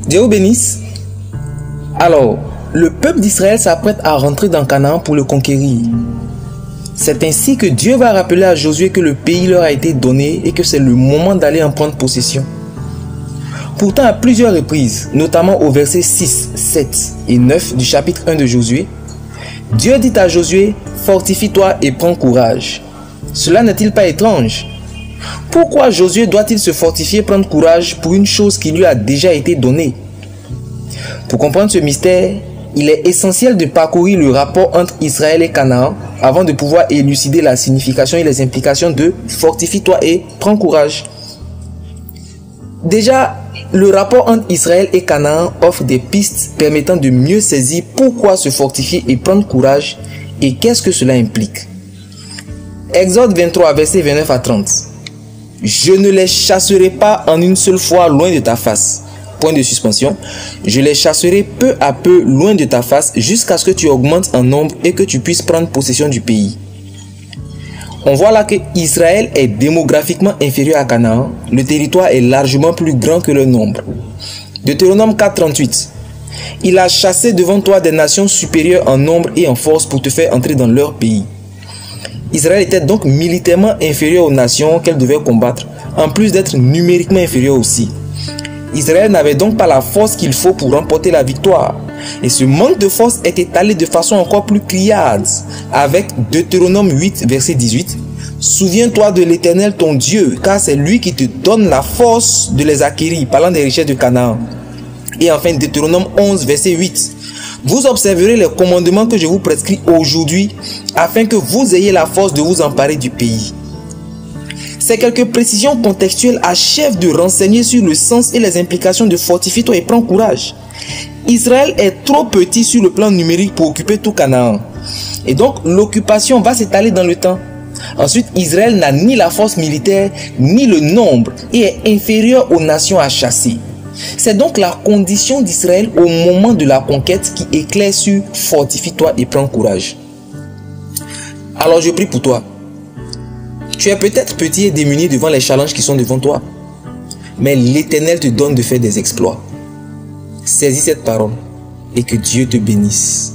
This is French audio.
Dieu vous bénisse. Alors, le peuple d'Israël s'apprête à rentrer dans Canaan pour le conquérir. C'est ainsi que Dieu va rappeler à Josué que le pays leur a été donné et que c'est le moment d'aller en prendre possession. Pourtant, à plusieurs reprises, notamment au verset 6, 7 et 9 du chapitre 1 de Josué, Dieu dit à Josué, fortifie-toi et prends courage. Cela n'est-il pas étrange? Pourquoi Josué doit-il se fortifier et prendre courage pour une chose qui lui a déjà été donnée? Pour comprendre ce mystère, il est essentiel de parcourir le rapport entre Israël et Canaan avant de pouvoir élucider la signification et les implications de « fortifie-toi et prends courage ». Déjà, le rapport entre Israël et Canaan offre des pistes permettant de mieux saisir pourquoi se fortifier et prendre courage et qu'est-ce que cela implique. Exode 23, versets 29 à 30. « Je ne les chasserai pas en une seule fois loin de ta face. » Point de suspension. « Je les chasserai peu à peu loin de ta face jusqu'à ce que tu augmentes en nombre et que tu puisses prendre possession du pays. » On voit là que Israël est démographiquement inférieur à Canaan. Le territoire est largement plus grand que le nombre. Deutéronome 4:38. « Il a chassé devant toi des nations supérieures en nombre et en force pour te faire entrer dans leur pays. » Israël était donc militairement inférieur aux nations qu'elle devait combattre, en plus d'être numériquement inférieur aussi. Israël n'avait donc pas la force qu'il faut pour remporter la victoire. Et ce manque de force est étalé de façon encore plus criarde avec Deutéronome 8, verset 18. « Souviens-toi de l'Éternel ton Dieu, car c'est lui qui te donne la force de les acquérir, parlant des richesses de Canaan. » Et enfin Deutéronome 11, verset 8. « Vous observerez les commandements que je vous prescris aujourd'hui, afin que vous ayez la force de vous emparer du pays. » Ces quelques précisions contextuelles achèvent de renseigner sur le sens et les implications de fortifie-toi et prends courage. Israël est trop petit sur le plan numérique pour occuper tout Canaan. Et donc l'occupation va s'étaler dans le temps. Ensuite, Israël n'a ni la force militaire, ni le nombre et est inférieur aux nations à chasser. C'est donc la condition d'Israël au moment de la conquête qui éclaire sur fortifie-toi et prends courage. Alors je prie pour toi. Tu es peut-être petit et démuni devant les challenges qui sont devant toi, mais l'Éternel te donne de faire des exploits. Saisis cette parole et que Dieu te bénisse.